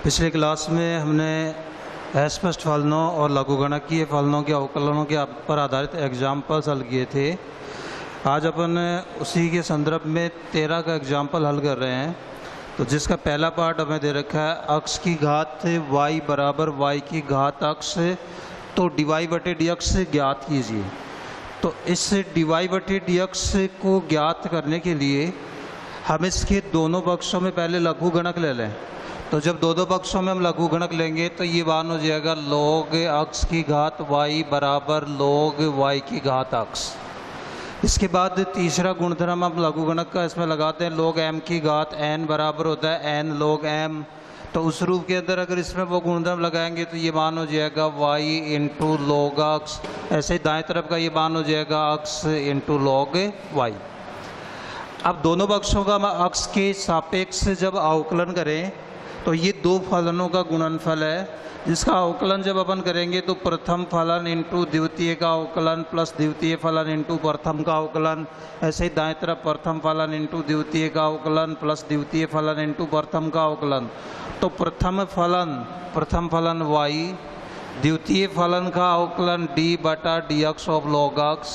पिछले क्लास में हमने अस्पष्ट फलनों और लघुगणकीय फलनों के अवकलनों के पर आधारित एग्जाम्पल्स हल किए थे। आज अपन उसी के संदर्भ में 13 का एग्जाम्पल हल कर रहे हैं। तो जिसका पहला पार्ट हमें दे रखा है अक्स की घात y बराबर y की घात अक्स, तो dy बटे dx ज्ञात कीजिए। तो इस dy बटे dx को ज्ञात करने के लिए हम इसके दोनों पक्षों में पहले लघुगणक ले लें। तो जब दोनों पक्षों में हम लघुगणक लेंगे तो ये मान हो जाएगा log अक्स की घात y बराबर log y की घात अक्स। इसके बाद तीसरा गुणधर्म हम लघुगणक का इसमें लगाते हैं, log m की घात n बराबर होता है n log m। तो उस रूप के अंदर अगर इसमें वो गुणधर्म लगाएंगे तो ये मान हो जाएगा y इंटू log अक्स। ऐसे ही दाएं तरफ का ये मान हो जाएगा अक्स इंटू log y। अब दोनों पक्षों का हम अक्स के सापेक्ष जब अवकलन करें तो ये दो फलनों का गुणनफल है, जिसका अवकलन जब अपन करेंगे तो प्रथम फलन इंटू द्वितीय का अवकलन प्लस द्वितीय फलन इंटू प्रथम का अवकलन। ऐसे ही दाएं तरफ प्रथम फलन इंटू द्वितीय का अवकलन प्लस द्वितीय फलन इंटू प्रथम का अवकलन। तो प्रथम फलन y, द्वितीय फलन का अवकलन d बटा dx of log x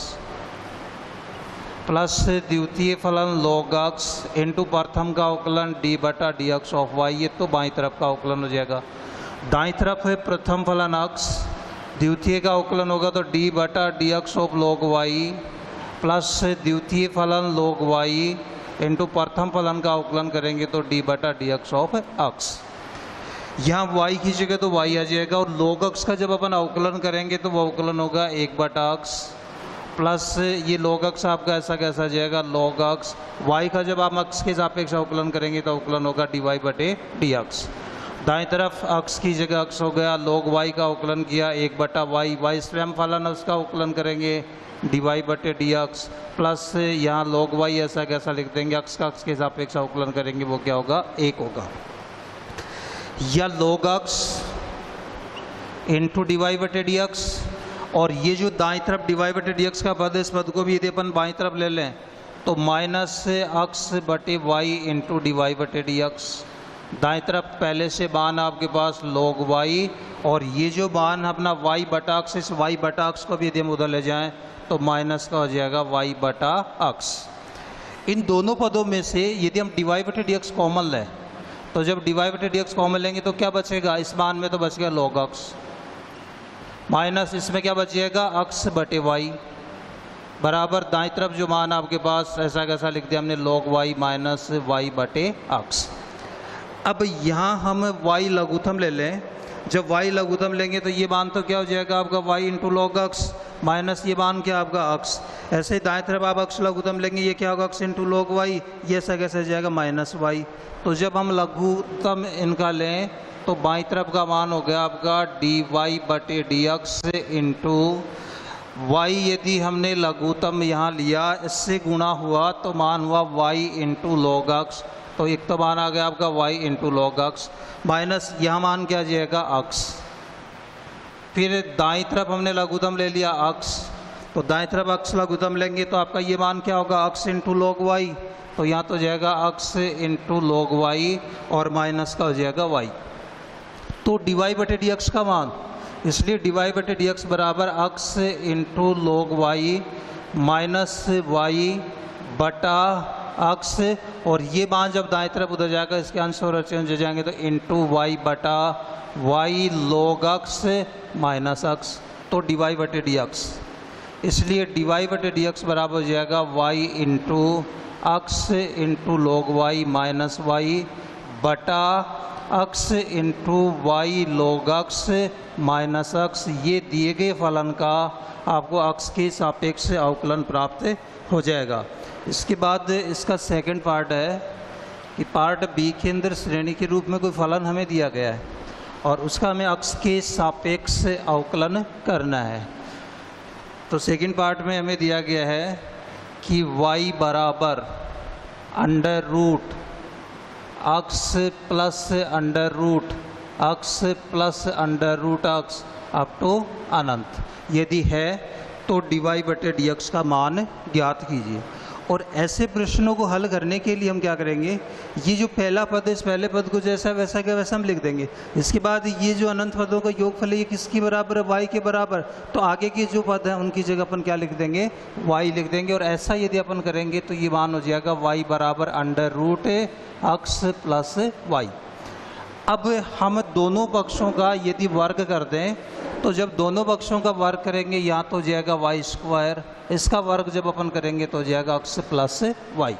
plus द्वितीय फलन log x इंटू प्रथम का अवकलन d बटा dx ऑफ y। ये तो बाईं तरफ का अवकलन हो जाएगा। दाईं तरफ है प्रथम फलन x, द्वितीय का अवकलन होगा तो d बटा dx of log y plus द्वितीय फलन log y इंटू प्रथम फलन का अवकलन करेंगे तो d बटा dx ऑफ x। यहाँ y की जगह तो y आ जाएगा और log x का जब अपन अवकलन करेंगे तो वो अवकलन होगा 1 बटा x प्लस ये log x आपका ऐसा कैसा आ जाएगा log x। y का जब आप x के सापेक्ष अवकलन करेंगे तो अवकलन होगा dy बटे dx। दाएं तरफ x की जगह x हो गया, log y का अवकलन किया 1 बटा y स्वयं फलन है उसका अवकलन करेंगे dy बटे dx प्लस यहाँ log y ऐसा कैसा लिख देंगे x का x के सापेक्ष अवकलन करेंगे वो क्या होगा 1 होगा। या log x इंटू dy बटे dx, और ये जो दाईं तरफ dy बटे dx का पद है इस पद को भी यदि अपन बाईं तरफ ले लें तो माइनस x बटे y इंटू dy बटे dx। दाईं तरफ पहले से मान आपके पास log y और ये जो मान अपना y बटा x, इस y बटा x को भी यदि हम उधर ले जाएं तो माइनस का हो जाएगा y बटा x। इन दोनों पदों में से यदि हम dy बटे dx कॉमन लें तो जब dy बटे dx कॉमन लेंगे तो क्या बचेगा, इस मान में तो बच गया log x माइनस इसमें क्या बचेगा x बटे y बराबर दाईं तरफ जो मान आपके पास ऐसा कैसा लिख दिया हमने log y माइनस y बटे x। अब यहाँ हम y लघुत्तम ले लें। जब y लघुत्तम लेंगे तो ये मान तो क्या हो जाएगा आपका y into log x minus ये मान क्या आपका x। ऐसे ही दाएं तरफ आप x लघुत्तम लेंगे ये क्या होगा x इंटू log y, ये ऐसा कैसे जाएगा माइनस y। तो जब हम लघुत्तम इनका लें तो बाईं तरफ का मान हो गया आपका dy बटे dx इंटू y। यदि हमने लघुत्तम यहाँ लिया इससे गुणा हुआ तो मान हुआ y इंटू log x। तो एक तो मान आ गया आपका y into log x minus यहाँ मान क्या आ जाएगा x। फिर दाईं तरफ हमने लघुत्तम ले लिया x, तो दाईं तरफ x लघुत्तम लेंगे तो आपका ये मान क्या होगा x इंटू log y। तो यहाँ तो जाएगा x इंटू log y और माइनस का हो जाएगा y। तो dy बटे dx का मान, इसलिए dy बटे dx बराबर x into log y minus y बटा x। और ये मान जब दाएं तरफ उधर जाएगा इसके अंश और चेंज हो जाएंगे तो इंटू y बटा y log x minus x। तो dy बटे dx, इसलिए dy बटे dx बराबर हो जाएगा y into x into log y minus y बटा x into y log x minus x। ये दिए गए फलन का आपको x के सापेक्ष अवकलन प्राप्त हो जाएगा। इसके बाद इसका सेकंड पार्ट है कि पार्ट बी के अंदर श्रेणी के रूप में कोई फलन हमें दिया गया है और उसका हमें x के सापेक्ष अवकलन करना है। तो सेकंड पार्ट में हमें दिया गया है कि y बराबर under root x plus under root x plus under root x up to अनंत। यदि है तो dy बटे dx का मान ज्ञात कीजिए। और ऐसे प्रश्नों को हल करने के लिए हम क्या करेंगे, ये जो पहला पद है इस पहले पद को जैसा वैसा क्या वैसा हम लिख देंगे। इसके बाद ये जो अनंत पदों का योगफल है ये किसके बराबर है, y के बराबर। तो आगे के जो पद हैं उनकी जगह अपन क्या लिख देंगे, y लिख देंगे। और ऐसा यदि अपन करेंगे तो ये मान हो जाएगा y बराबर √x प्लस y। अब हम दोनों पक्षों का यदि वर्ग कर दें तो जब दोनों पक्षों का वर्ग करेंगे यहाँ तो हो जाएगा y², इसका वर्ग जब अपन करेंगे तो हो जाएगा x प्लस y।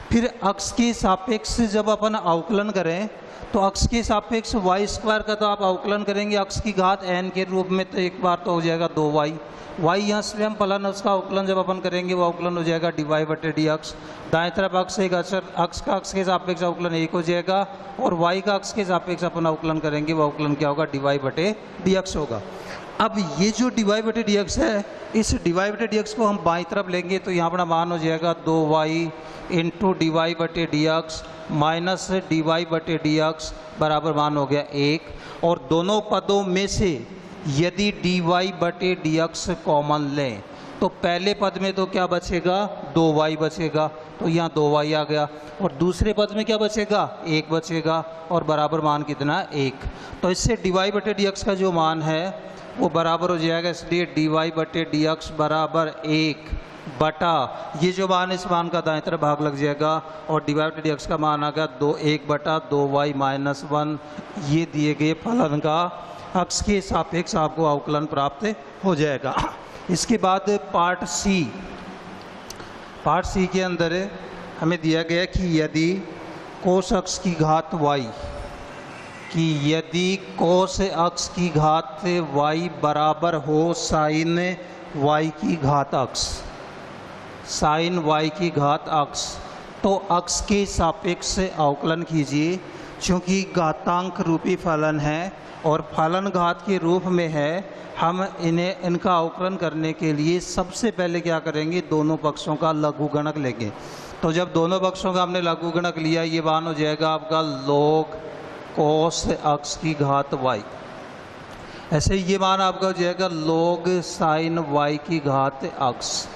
फिर x के सापेक्ष जब अपन अवकलन करें तो x के सापेक्ष y² का तो आप अवकलन करेंगे x की घात n के रूप में, तो एक बार तो हो जाएगा 2y। y यहाँ स्वयं फलन है, उसका अवकलन जब अपन करेंगे वो अवकलन हो जाएगा dy/dx। दाएं तरफ x एक अचर x का x के सापेक्ष अवकलन 1 हो जाएगा और y का x के सापेक्ष अपन अवकलन करेंगे वो अवकलन क्या होगा, dy/dx होगा। अब ये जो dy/dx है, इस dy/dx को हम बाईं तरफ लेंगे तो यहाँ अपना मान हो जाएगा 2y into dy/dx minus dy/dx बराबर मान हो गया 1। और दोनों पदों में से यदि dy/dx कॉमन लें तो पहले पद में तो क्या बचेगा, 2y बचेगा, तो यहाँ 2y आ गया। और दूसरे पद में क्या बचेगा, 1 बचेगा और बराबर मान कितना, 1। तो इससे dy/dx का जो मान है वो बराबर हो जाएगा, इसलिए dy/dx बराबर 1 बटा ये जो मान इस मान का दाएं तरफ भाग लग जाएगा और dy/dx का मान आ गया 1 बटा 2y माइनस 1। ये दिए गए फलन का x के सापेक्ष आपको अवकलन प्राप्त हो जाएगा। इसके बाद पार्ट सी के अंदर हमें दिया गया कि यदि कोस x की घात y की घात y बराबर हो साइन y की घात x, साइन y की घात x, तो x के सापेक्ष अवकलन कीजिए। चूँकि घातांक रूपी फलन है और फलन घात के रूप में है, हम इनका अवकलन करने के लिए सबसे पहले क्या करेंगे, दोनों पक्षों का लघुगणक लेंगे। तो जब दोनों पक्षों का हमने लघुगणक लिया, ये मान हो जाएगा आपका log cos x की घात y। ऐसे ये मान आपका हो जाएगा log sin y की घात x।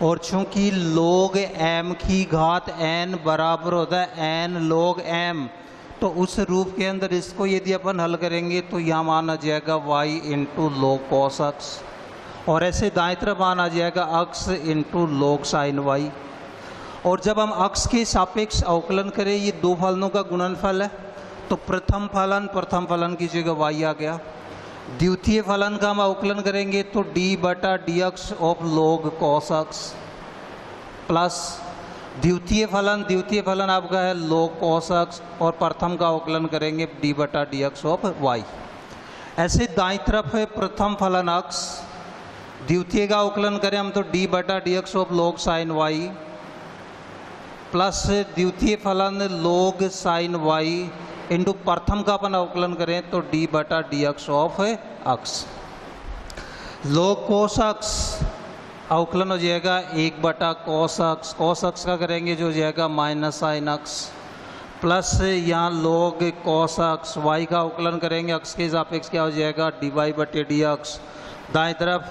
और चूंकि log m की घात n बराबर होता है n log m, तो उस रूप के अंदर इसको यदि अपन हल करेंगे तो यहाँ मान आ जाएगा y into log cos x। और ऐसे दाएं तरफ मान आ जाएगा x into log sin y। और जब हम x के सापेक्ष अवकलन करें, ये दो फलनों का गुणनफल है, तो प्रथम फलन की जगह y आ गया। द्वितीय फलन का हम अवकलन करेंगे तो d/dx of log cos x plus द्वितीय फलन आपका है log cos x और प्रथम का अवकलन करेंगे d/dx ऑफ y। ऐसे दाईं तरफ है प्रथम फलन x, द्वितीय का अवकलन करें हम तो d/dx of log sin y plus द्वितीय फलन log sin y इंटू प्रथम का अपन अवकलन करें तो d/dx of x। log cos x अवकलन हो जाएगा 1 बटा cos x का करेंगे जो हो जाएगा माइनस sin x प्लस यहाँ log cos x, y का अवकलन करेंगे x के सापेक्ष क्या हो जाएगा dy/dx। दाएं तरफ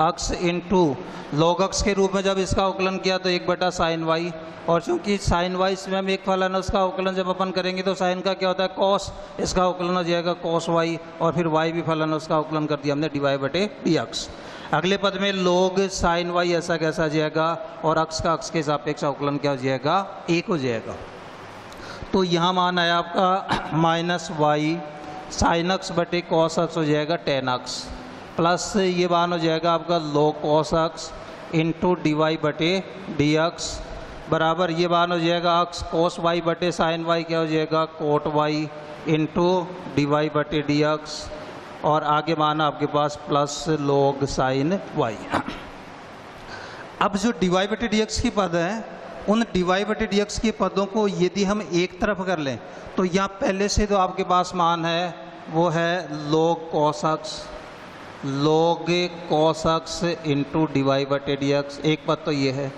x इंटू log x के रूप में जब इसका अवकलन किया तो 1 बटा sin y। और चूंकि sin y स्वयं एक फलन है, उसका अवकलन जब अपन करेंगे तो sin का क्या होता है cos, इसका अवकलन हो जाएगा cos y। और फिर y भी फलन है, उसका अवकलन कर दिया हमने dy/dx। अगले पद में log sin y ऐसा कैसा जाएगा और x का x के सापेक्ष अवकलन क्या हो जाएगा, 1 हो जाएगा। तो यहाँ मान आया आपका माइनस y sin x बटे cos x हो जाएगा tan x प्लस ये मान हो जाएगा आपका log cos x into dy/dx बराबर ये मान हो जाएगा x cos y बटे sin y क्या हो जाएगा cot y इंटू dy/dx और आगे माना आपके पास प्लस log sin y। अब जो dy/dx की पद हैं, उन dy/dx के पदों को यदि हम एक तरफ कर लें तो यहाँ पहले से तो आपके पास मान है वो है log cos x into dy/dx, एक पद तो ये है।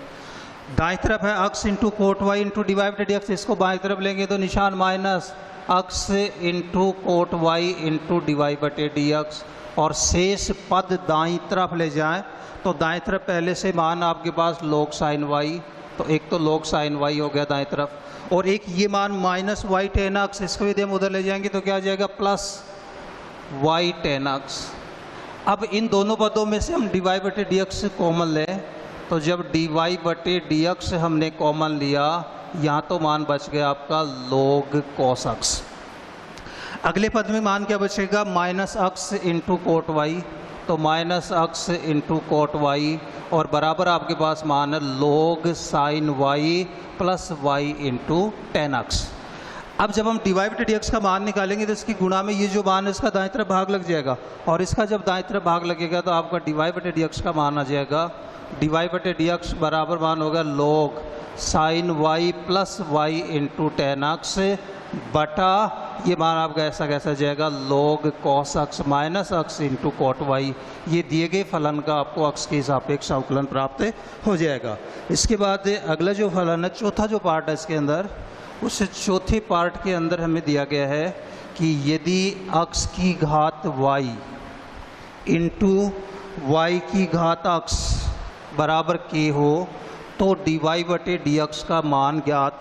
दाएं तरफ है x into coat y into dy/dx, इसको बाएं तरफ लेंगे तो निशान minus x into coat y into dy/dx। और शेष पद दाईं तरफ ले जाएं तो दाएं तरफ पहले से मान आपके पास log sin y तो एक तो log sin y हो गया दाएं तरफ, और एक ये मान माइनस वाई टेन एक्स, इसको यदि हम उधर ले जाएंगे तो क्या आ जाएगा प्लस वाई टेन एक्स। अब इन दोनों पदों में से हम dy बटे dx कॉमन लें, तो जब dy बटे dx हमने कॉमन लिया, यहाँ तो मान बच गया आपका log cos x। अगले पद में मान क्या बचेगा, minus x into cot y, तो minus x into cot y, और बराबर आपके पास मान है log sine y plus y into ten x. अब जब हम dy बटे dx का मान निकालेंगे तो इसकी गुणा में ये जो मान है इसका दाएं तरफ भाग लग जाएगा, और इसका जब दाएं तरफ भाग लगेगा तो आपका dy बटे dx का मान आ जाएगा, dy बटे dx बराबर मान होगा log sine y plus y into ten x बटा ये मान आपका ऐसा कैसा जाएगा log cos x minus x into cot y. ये दिए गए फलन का आपको x के सापेक्ष अवकलन प्राप्त हो जाएगा। इसके बाद अगला जो फलन है, चौथा जो पार्ट है इसके अंदर, उस चौथे पार्ट के अंदर हमें दिया गया है कि यदि x की घात y इंटू वाई की घात x बराबर k हो तो dy बटे dx का मान ज्ञात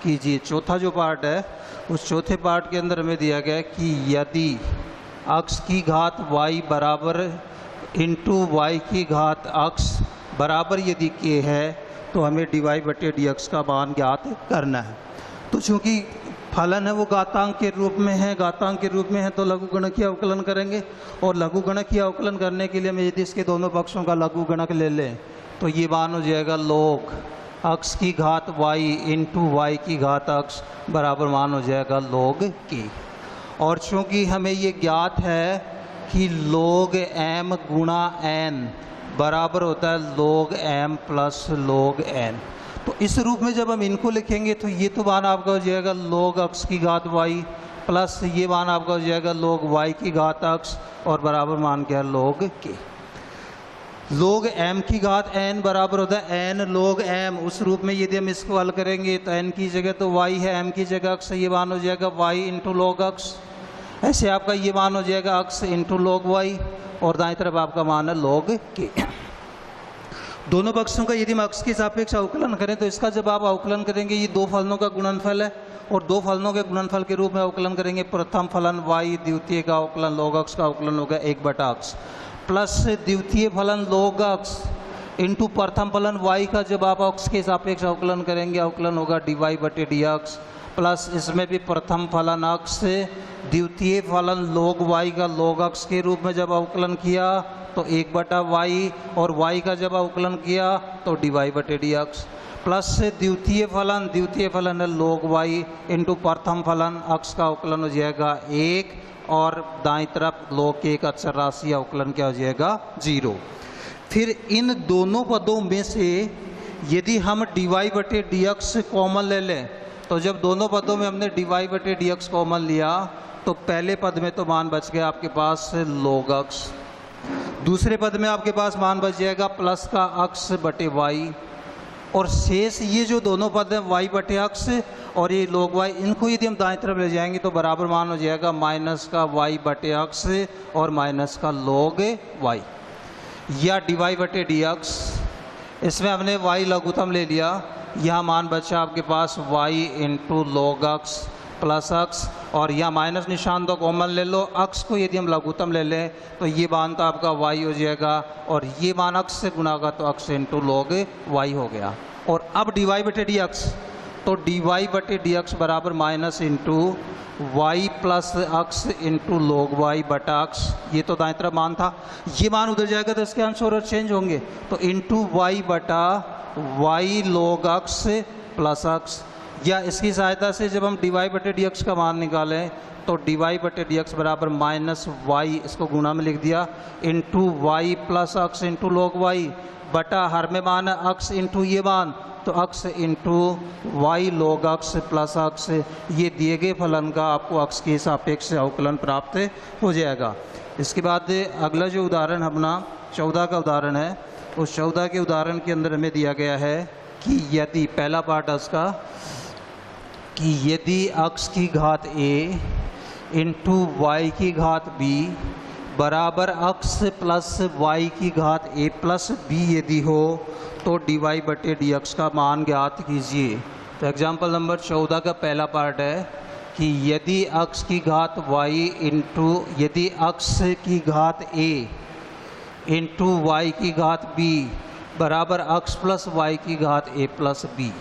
कीजिए। चौथा जो पार्ट है उस चौथे पार्ट के अंदर हमें दिया गया है कि यदि x की घात y बराबर इंटू वाई की घात x बराबर यदि k है तो हमें dy बटे dx का मान ज्ञात करना है। तो चूँकि फलन है वो घातांक के रूप में है, घातांक के रूप में है, तो लघुगणकीय अवकलन करेंगे, और लघुगणकीय अवकलन करने के लिए हम यदि इसके दोनों पक्षों का लघुगणक ले लें तो ये मान हो जाएगा log x की घात y इंटू वाई की घात x बराबर मान हो जाएगा log k। और चूँकि हमें ये ज्ञात है कि log m गुणा n बराबर होता है log m plus log n, तो इस रूप में जब हम इनको लिखेंगे तो ये तो मान आपका हो जाएगा log x की घात y प्लस ये मान आपका हो जाएगा log y की घात x, और बराबर मान क्या है log k। log m की घात n बराबर होता है n log m, उस रूप में यदि हम इसको हल करेंगे तो n की जगह तो y है, m की जगह x, ये मान हो जाएगा y इंटू log x। ऐसे आपका ये मान हो जाएगा x इंटू log y, और दाएं तरफ आपका मान है log k। दोनों पक्षों का यदि हम x के सापेक्ष अवकलन करें तो इसका जब आप अवकलन करेंगे ये दो फलनों का गुणनफल है, और दो फलनों के गुणनफल के रूप में अवकलन करेंगे। प्रथम फलन y, द्वितीय का अवकलन log x का अवकलन होगा 1/x, प्लस द्वितीय फलन log x इंटू प्रथम फलन y का जब आप x के सापेक्ष अवकलन करेंगे अवकलन होगा dy बटे dx, प्लस इसमें भी प्रथम फलन x से द्वितीय फलन log y का log x के रूप में जब अवकलन किया तो 1/y, और y का जब अवकलन किया तो dy बटे dx, प्लस से द्वितीय फलन है log y इंटू प्रथम फलन x का अवकलन हो जाएगा 1, और दाईं तरफ log k का अचर राशि अवकलन क्या हो जाएगा 0। फिर इन दोनों पदों में से यदि हम dy बटे dx कॉमन ले लें, तो जब दोनों पदों में हमने dy बटे dx कॉमन लिया तो पहले पद में तो मान बच गया आपके पास log x, दूसरे पद में आपके पास मान बच जाएगा प्लस का x बटे y, और शेष ये जो दोनों पद हैं y बटे x और ये log y, इनको यदि हम दाएं तरफ ले जाएंगे तो बराबर मान हो जाएगा माइनस का y बटे x और माइनस का log y, या dy बटे dx। इसमें हमने y लघुत्तम ले लिया, यहाँ मान बचा आपके पास y into log x plus x, और यहाँ माइनस निशान तो कॉमन ले लो, x को यदि हम लघुत्तम ले लें तो ये मान तो आपका y हो जाएगा, और ये मान x से गुणा होगा तो x इंटू log y हो गया। और अब dy बटे dx, तो dy बटे dx बराबर minus into y plus x into log y बटा x, ये तो दाएं तरफ मान था, ये मान उधर जाएगा तो इसके आंसर और चेंज होंगे, तो इंटू y बटा y log x plus x, या इसकी सहायता से जब हम dy बटे dx का मान निकालें तो dy बटे dx बराबर माइनस y, इसको गुणा में लिख दिया, into y plus x into log y बटा हर में मान है x इंटू ये मान, तो x into y log x plus x, ये दिए गए फलन का आपको x के सापेक्ष अवकलन प्राप्त हो जाएगा। इसके बाद अगला जो उदाहरण अपना 14 का उदाहरण है, उस 14 के उदाहरण के अंदर हमें दिया गया है कि यदि पहला पार्ट उसका कि यदि x की घात a इंटू वाई की घात b बराबर अक्स प्लस वाई की घात ए प्लस बी यदि हो तो डी वाई बटे डी एक्स का मान ज्ञात कीजिए। तो एग्जाम्पल नंबर 14 का पहला पार्ट है कि यदि अक्स की घात वाई इंटू यदि अक्स की घात ए इंटू वाई की घात बी बराबर अक्स प्लस वाई की घात ए प्लस बी,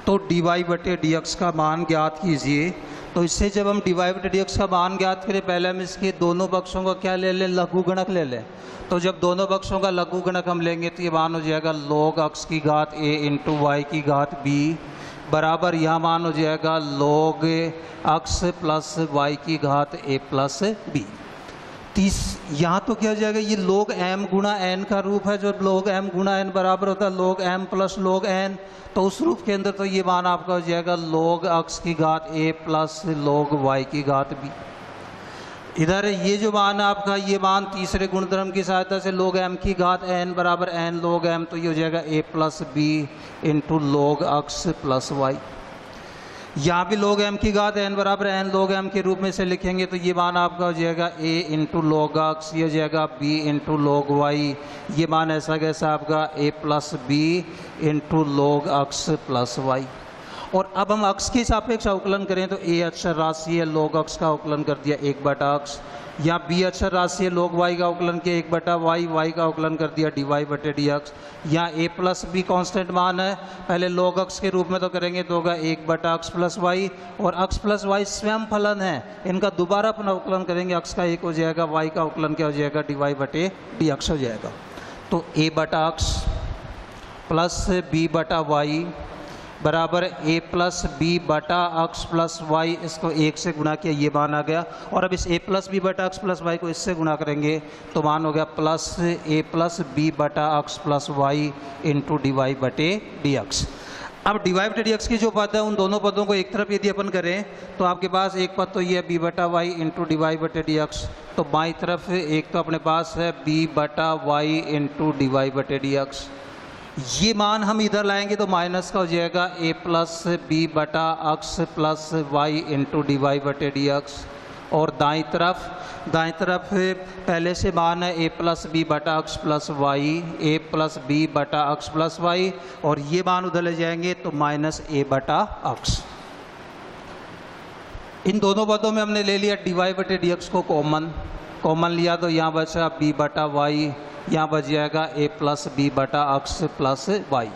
तो डी वाई बटे डी एक्स का मान ज्ञात कीजिए। तो इससे जब हम डी वाई बटे डी एक्स का मान ज्ञात करें, पहले हम इसके दोनों पक्षों का क्या ले लें, लघु गुणक ले लें। तो जब दोनों पक्षों का लघु गुणक हम लेंगे तो ये मान हो जाएगा log अक्स की घात ए इंटू वाई की घात बी बराबर यहाँ मान हो जाएगा log अक्स प्लस वाई की घात ए प्लस बी। यहाँ तो क्या हो जाएगा, ये log m गुणा n का रूप है, जो log m गुणा n बराबर होता है log m plus log n। तो उस रूप के अंदर तो ये मान आपका हो जाएगा log अक्स की घात a प्लस log y की घात b। इधर ये जो मान है आपका, ये मान तीसरे गुणधर्म की सहायता से log m की घात n बराबर n log m, तो ये हो जाएगा a plus b into log x plus y. यहाँ भी log m की घात n बराबर n log m के रूप में से लिखेंगे तो ये मान आपका हो जाएगा a इंटू log अक्स, ये हो जाएगा b इंटू log y, ये मान ऐसा कैसा आपका a plus b into log x plus y. और अब हम अक्स के सापेक्ष अवकलन करें तो a अक्षर राशि है, log अक्स का अवकलन कर दिया 1 बटा अक्स। यहाँ b अक्षर राशि है, log y का अवकलन किया 1 बटा वाई, y का अवकलन कर दिया डी वाई बटे डी एक्स। यहाँ a प्लस बी कॉन्स्टेंट मान है, पहले log अक्स के रूप में तो करेंगे तो होगा 1 बटा अक्स प्लस वाई, और अक्स प्लस वाई स्वयं फलन है, इनका दोबारा अपन अवकलन करेंगे, अक्स का 1 हो जाएगा, y का अवकलन क्या हो जाएगा, डी वाई बटे डी एक्स हो जाएगा। तो a बटा अक्स प्लस b बटा वाई बराबर a प्लस बी बटा अक्स प्लस वाई, इसको 1 से गुणा किया, ये मान आ गया। और अब इस a प्लस बी बटा अक्स प्लस वाई को इससे गुणा करेंगे तो मान हो गया प्लस a प्लस बी बटा x plus y into d y बटे डी एक्स। अब डी वाई बटे डी एक्स की जो पद है उन दोनों पदों को एक तरफ यदि अपन करें तो आपके पास एक पद तो ये है बी बटा वाई इंटू डी वाई बटे डी एक्स, तो बाईं तरफ एक तो अपने पास है बी बटा वाई इंटू डी वाई बटे डी एक्स। ये मान हम इधर लाएंगे तो माइनस का हो जाएगा a प्लस बी बटा x plus y into d y बटे डी एक्स। और दाईं तरफ पहले से मान है a प्लस बी बटा x plus y, a plus b बटा अक्स प्लस वाई, और ये मान उधर ले जाएंगे तो माइनस a बटा अक्स। इन दोनों पदों में हमने ले लिया डी वाई बटे डी एक्स को कॉमन लिया, तो यहाँ बचा b बटा वाई, यहाँ बच जाएगा a प्लस बी बटा अक्स प्लस वाई।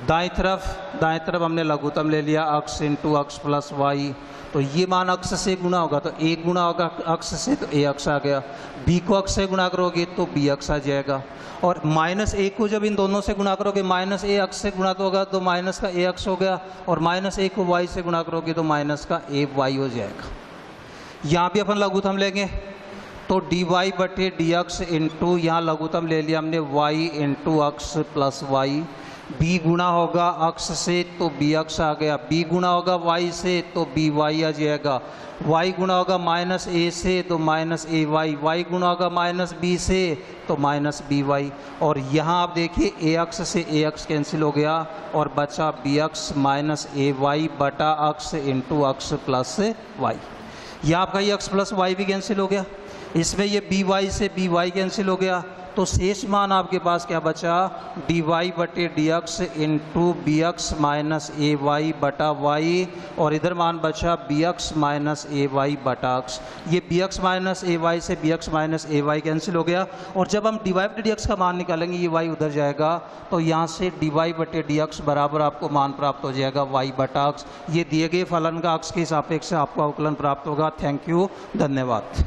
दाईं तरफ हमने लघुत्तम ले लिया अक्स इंटू अक्स प्लस वाई, तो ये मान अक्स से गुणा होगा तो a गुणा होगा अक्स से तो a अक्स आ गया, b को अक्स से गुणा करोगे तो b अक्स आ जाएगा, और माइनस a को जब इन दोनों से गुणा करोगे माइनस a अक्स से गुणा तो होगा तो माइनस का a अक्स हो गया, और माइनस a को y से गुणा करोगे तो माइनस का a y हो जाएगा। यहाँ भी अपन लघुत्तम लेंगे तो डी वाई बटे डी एक्स इंटू यहाँ लघुत्तम ले लिया हमने y into x plus Y, b गुणा होगा अक्स से तो b अक्स आ गया, b गुणा होगा y से तो b y आ जाएगा, y गुणा होगा माइनस a से तो माइनस a y, y गुणा होगा माइनस b से तो माइनस b y। और यहाँ आप देखिए a अक्स से a अक्स कैंसिल हो गया और बचा b x minus a y बटा x into x plus y. यहाँ आपका ये अक्स प्लस वाई भी कैंसिल हो गया, इसमें ये बी वाई से बी वाई कैंसिल हो गया, तो शेष मान आपके पास क्या बचा, डी वाई बटे d x into b x minus a y बटा वाई, और इधर मान बचा b x minus a y बटा एक्स। ये b x minus a Y से B x minus a Y cancel हो गया, और जब हम डी वाई बटे डी एक्स का मान निकालेंगे ये वाई उधर जाएगा, तो यहाँ से डी वाई बटे डी एक्स बराबर आपको मान प्राप्त हो जाएगा वाई बटा एक्स। ये दिए गए फलन का एक्स के सापेक्ष आपको अवकलन प्राप्त होगा। थैंक यू, धन्यवाद।